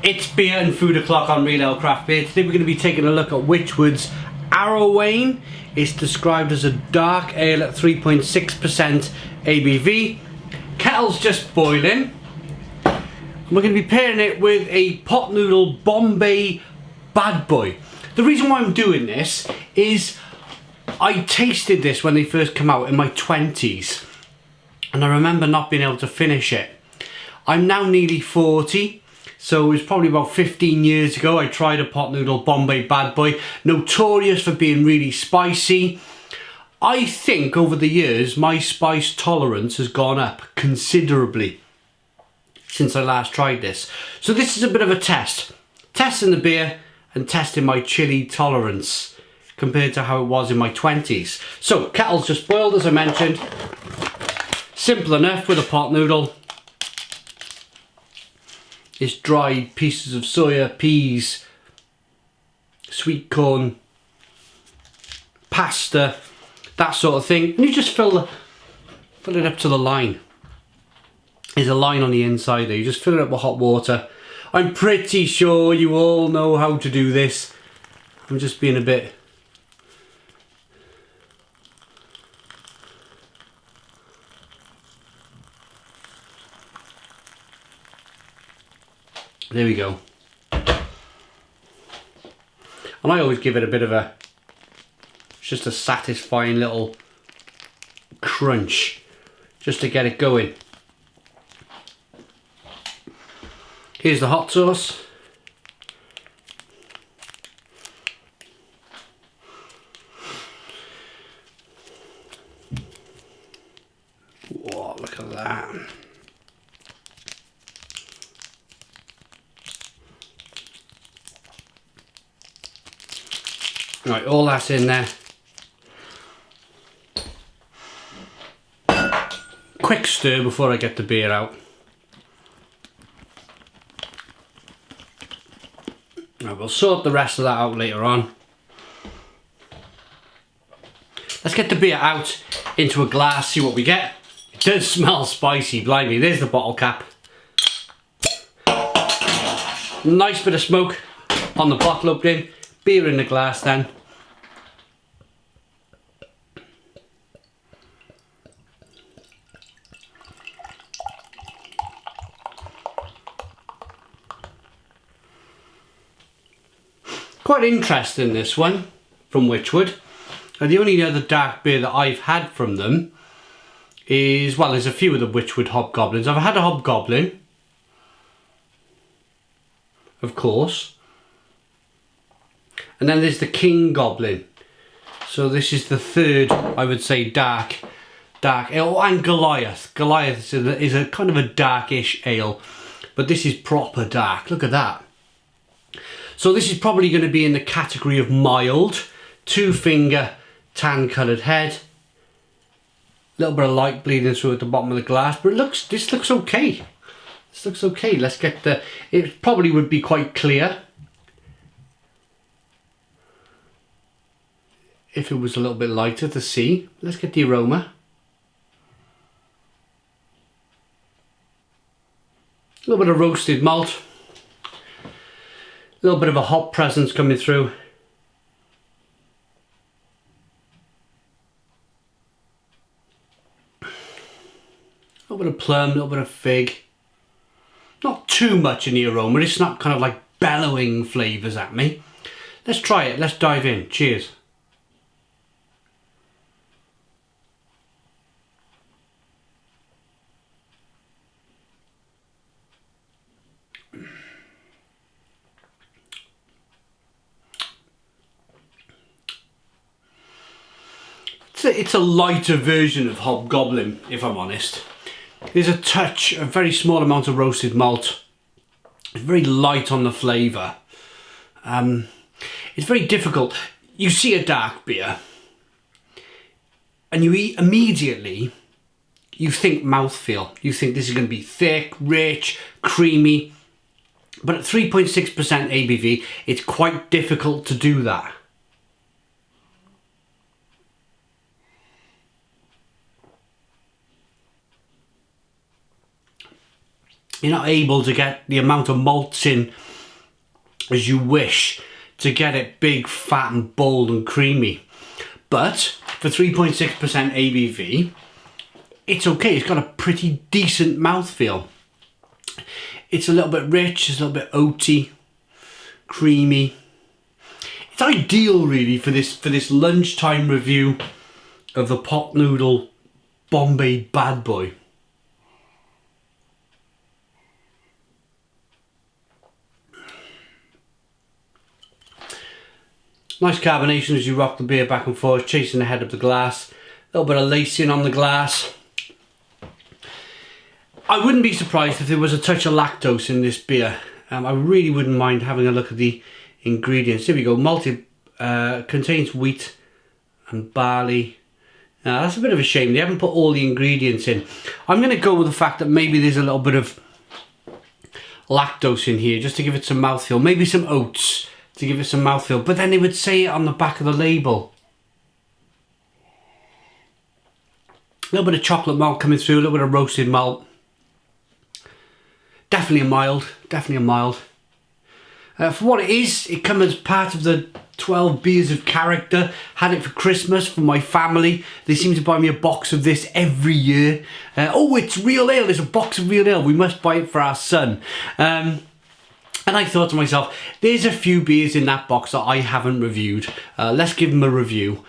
It's beer and food o'clock on Real Ale Craft Beer. Today we're going to be taking a look at Wychwood's Arrowaine. It's described as a dark ale at 3.6% ABV. Kettle's just boiling. And we're going to be pairing it with a pot Noodle Bombay Bad Boy. The reason why I'm doing this is I tasted this when they first came out in my 20s. And I remember not being able to finish it. I'm now nearly 40. So it was probably about 15 years ago I tried a pot Noodle Bombay Bad Boy, notorious for being really spicy. I think over the years my spice tolerance has gone up considerably since I last tried this. So this is a bit of a test. Testing the beer and testing my chili tolerance compared to how it was in my 20s. So kettle's just boiled, as I mentioned. Simple enough with a pot noodle. It's dried pieces of soya, peas, sweet corn, pasta, that sort of thing. And you just fill it up to the line. There's a line on the inside there. You just fill it up with hot water. I'm pretty sure you all know how to do this. I'm just being a bit... There we go. And I always give it a bit of a, it's just a satisfying little crunch, just to get it going. Here's the hot sauce. Whoa, look at that. Right, all that's in there. Quick stir before I get the beer out. Right, we'll sort the rest of that out later on. Let's get the beer out into a glass, see what we get. It does smell spicy, blimey. There's the bottle cap. Nice bit of smoke on the bottle opening. Beer in the glass then. Quite interesting, this one from Wychwood. The only other dark beer that I've had from them is, well, there's a few of the Wychwood Hobgoblins. I've had a Hobgoblin, of course. And then there's the King Goblin. So this is the third, I would say, dark ale. And Goliath. Goliath is a kind of a darkish ale. But this is proper dark. Look at that. So this is probably going to be in the category of mild. 2-finger tan coloured head. A little bit of light bleeding through at the bottom of the glass. But this looks okay. This looks okay. Let's get the... It probably would be quite clear if it was a little bit lighter to see. Let's get the aroma. A little bit of roasted malt. A little bit of a hop presence coming through. A little bit of plum, a little bit of fig. Not too much in the aroma. It's not kind of like bellowing flavours at me. Let's try it. Let's dive in. Cheers. It's a lighter version of Hobgoblin, if I'm honest. There's a very small amount of roasted malt. It's very light on the flavour. It's very difficult. You see a dark beer and you eat immediately, you think mouthfeel. You think this is going to be thick, rich, creamy. But at 3.6% ABV, it's quite difficult to do that. You're not able to get the amount of malts in as you wish to get it big, fat and bold and creamy. But for 3.6% ABV, it's okay. It's got a pretty decent mouthfeel. It's a little bit rich, it's a little bit oaty, creamy. It's ideal really for this lunchtime review of the Pot Noodle Bombay Bad Boy. Nice carbonation as you rock the beer back and forth, chasing the head of the glass. A little bit of lacing on the glass. I wouldn't be surprised if there was a touch of lactose in this beer. I really wouldn't mind having a look at the ingredients. Here we go. Contains wheat and barley. Now, that's a bit of a shame. They haven't put all the ingredients in. I'm going to go with the fact that maybe there's a little bit of lactose in here just to give it some mouthfeel. Maybe some oats to give it some mouthfeel. But then they would say it on the back of the label. A little bit of chocolate malt coming through, a little bit of roasted malt. Definitely a mild, for what it is, it comes as part of the 12 beers of character. Had it for Christmas for my family. They seem to buy me a box of this every year. Oh, it's real ale, there's a box of real ale. We must buy it for our son. And I thought to myself, there's a few beers in that box that I haven't reviewed. Let's give them a review.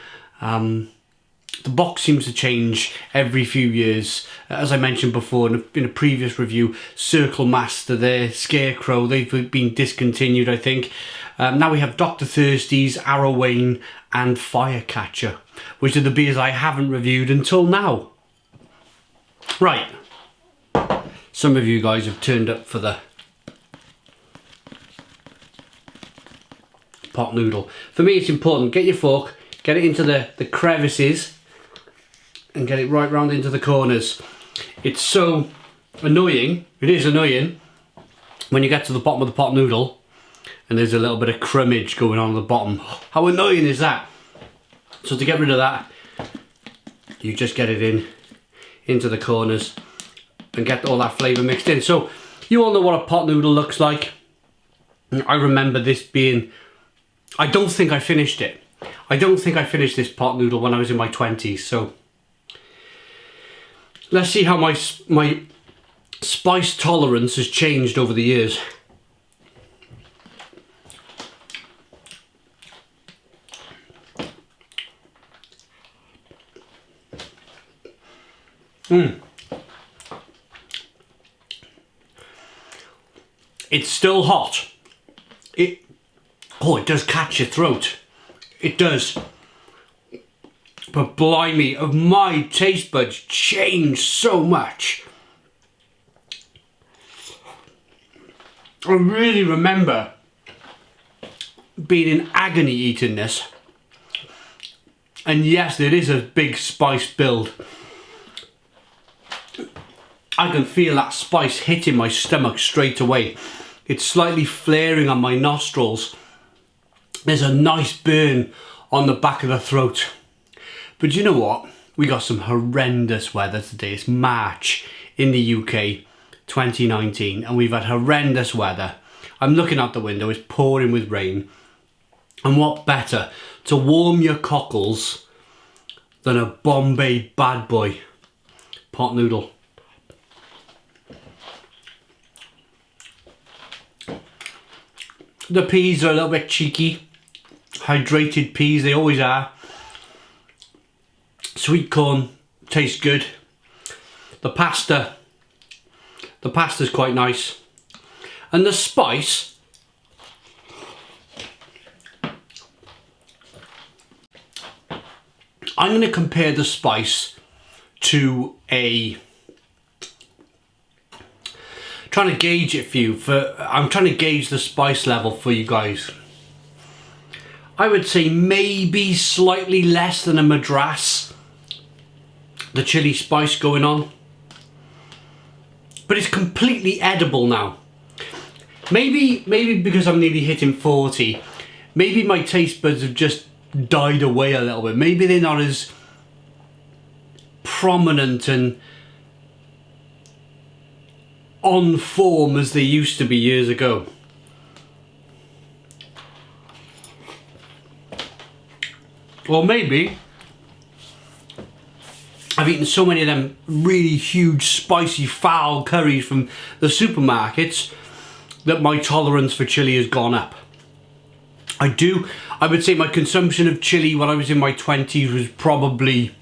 The box seems to change every few years. As I mentioned before in a previous review, Circle Master there, Scarecrow, they've been discontinued, I think. Now we have Dr. Thirsty's, Arrowaine and Firecatcher, which are the beers I haven't reviewed until now. Right. Some of you guys have turned up for the pot noodle. For me, it's important. Get your fork, get it into the crevices, and get it right round into the corners. It's so annoying, it is annoying, when you get to the bottom of the pot noodle and there's a little bit of crumbage going on at the bottom. How annoying is that? So to get rid of that, you just get it into the corners and get all that flavour mixed in. So you all know what a pot noodle looks like. I remember this being, I don't think I finished it. I don't think I finished this pot noodle when I was in my 20s, so let's see how my spice tolerance has changed over the years. It's still hot. It does catch your throat. It does. But blimey, have my taste buds changed so much. I really remember being in agony eating this. And yes, there is a big spice build. I can feel that spice hitting my stomach straight away. It's slightly flaring on my nostrils. There's a nice burn on the back of the throat. But you know what? We got some horrendous weather today. It's March in the UK, 2019, and we've had horrendous weather. I'm looking out the window, it's pouring with rain. And what better to warm your cockles than a Bombay Bad Boy pot noodle. The peas are a little bit cheeky. Hydrated peas, they always are. Sweet corn tastes good. The pasta's quite nice. And the spice, I'm going to compare the spice to trying to gauge it for you. I'm trying to gauge the spice level for you guys. I would say maybe slightly less than a Madras. The chili spice going on. But it's completely edible now. Maybe because I'm nearly hitting 40, maybe my taste buds have just died away a little bit. Maybe they're not as prominent and on form as they used to be years ago. Or maybe I've eaten so many of them really huge, spicy, foul curries from the supermarkets that my tolerance for chili has gone up. I would say my consumption of chili when I was in my 20s was probably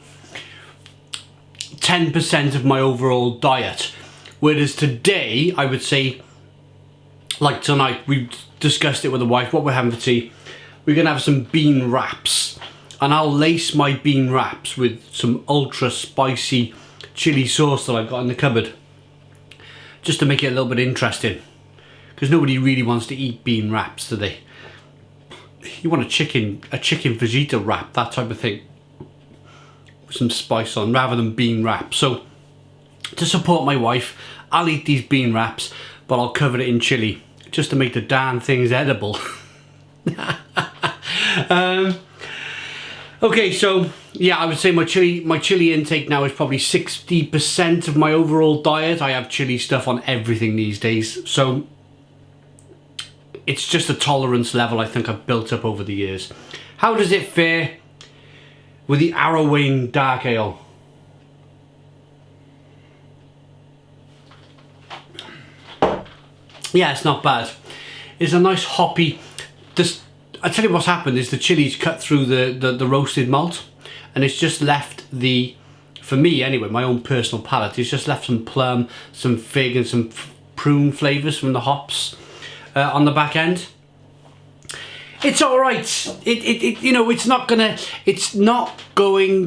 10% of my overall diet. Whereas today, I would say, like tonight, we discussed it with the wife, what we're having for tea. We're going to have some bean wraps. And I'll lace my bean wraps with some ultra spicy chili sauce that I've got in the cupboard. Just to make it a little bit interesting. Because nobody really wants to eat bean wraps, do they? You want a chicken fajita wrap, that type of thing. With some spice on, rather than bean wraps. So, to support my wife, I'll eat these bean wraps, but I'll cover it in chili. Just to make the darn things edible. Okay, so yeah, I would say my chili intake now is probably 60% of my overall diet. I have chili stuff on everything these days, so it's just a tolerance level I think I've built up over the years. How does it fare with the Arrowaine Dark Ale? Yeah, it's not bad. It's a nice hoppy. I tell you what's happened is the chili's cut through the roasted malt, and it's just left for me anyway, my own personal palate, it's just left some plum, some fig and some prune flavours from the hops on the back end. It's alright. You know, it's not going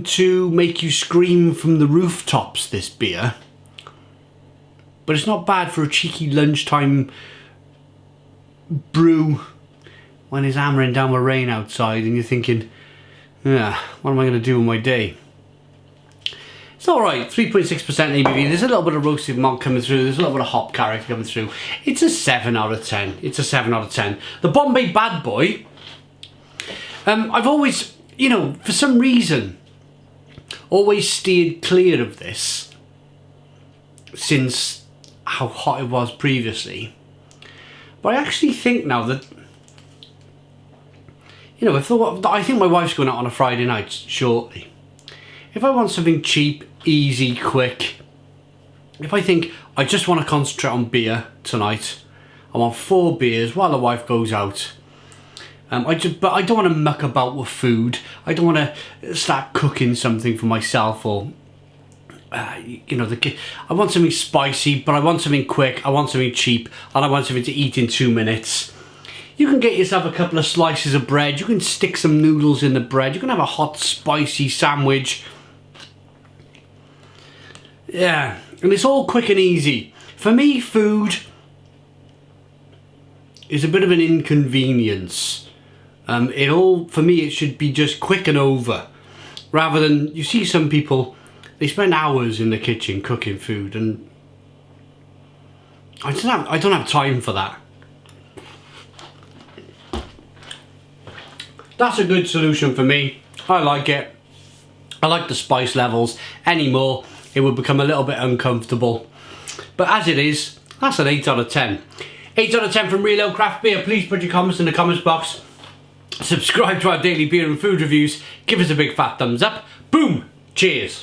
to make you scream from the rooftops, this beer. But it's not bad for a cheeky lunchtime brew when it's hammering down with rain outside and you're thinking, yeah, what am I going to do with my day? It's alright, 3.6% ABV. There's a little bit of roasted malt coming through. There's a little bit of hop character coming through. It's a 7 out of 10. It's a 7 out of 10. The Bombay Bad Boy, I've always, you know, for some reason, always steered clear of this since how hot it was previously. But I actually think now that, you know, I think my wife's going out on a Friday night shortly. If I want something cheap, easy, quick, if I think I just want to concentrate on beer tonight, I want 4 beers while the wife goes out. But I don't want to muck about with food. I don't want to start cooking something for myself or, you know, I want something spicy, but I want something quick, I want something cheap, and I want something to eat in 2 minutes. You can get yourself a couple of slices of bread, you can stick some noodles in the bread, you can have a hot spicy sandwich. Yeah, and it's all quick and easy. For me, food is a bit of an inconvenience. For me, it should be just quick and over. Rather than, you see some people, they spend hours in the kitchen cooking food, and I don't have time for that. That's a good solution for me. I like it. I like the spice levels. Any more, it would become a little bit uncomfortable. But as it is, that's an 8 out of 10. 8 out of 10 from Real Ale Craft Beer. Please put your comments in the comments box. Subscribe to our daily beer and food reviews. Give us a big fat thumbs up. Boom! Cheers!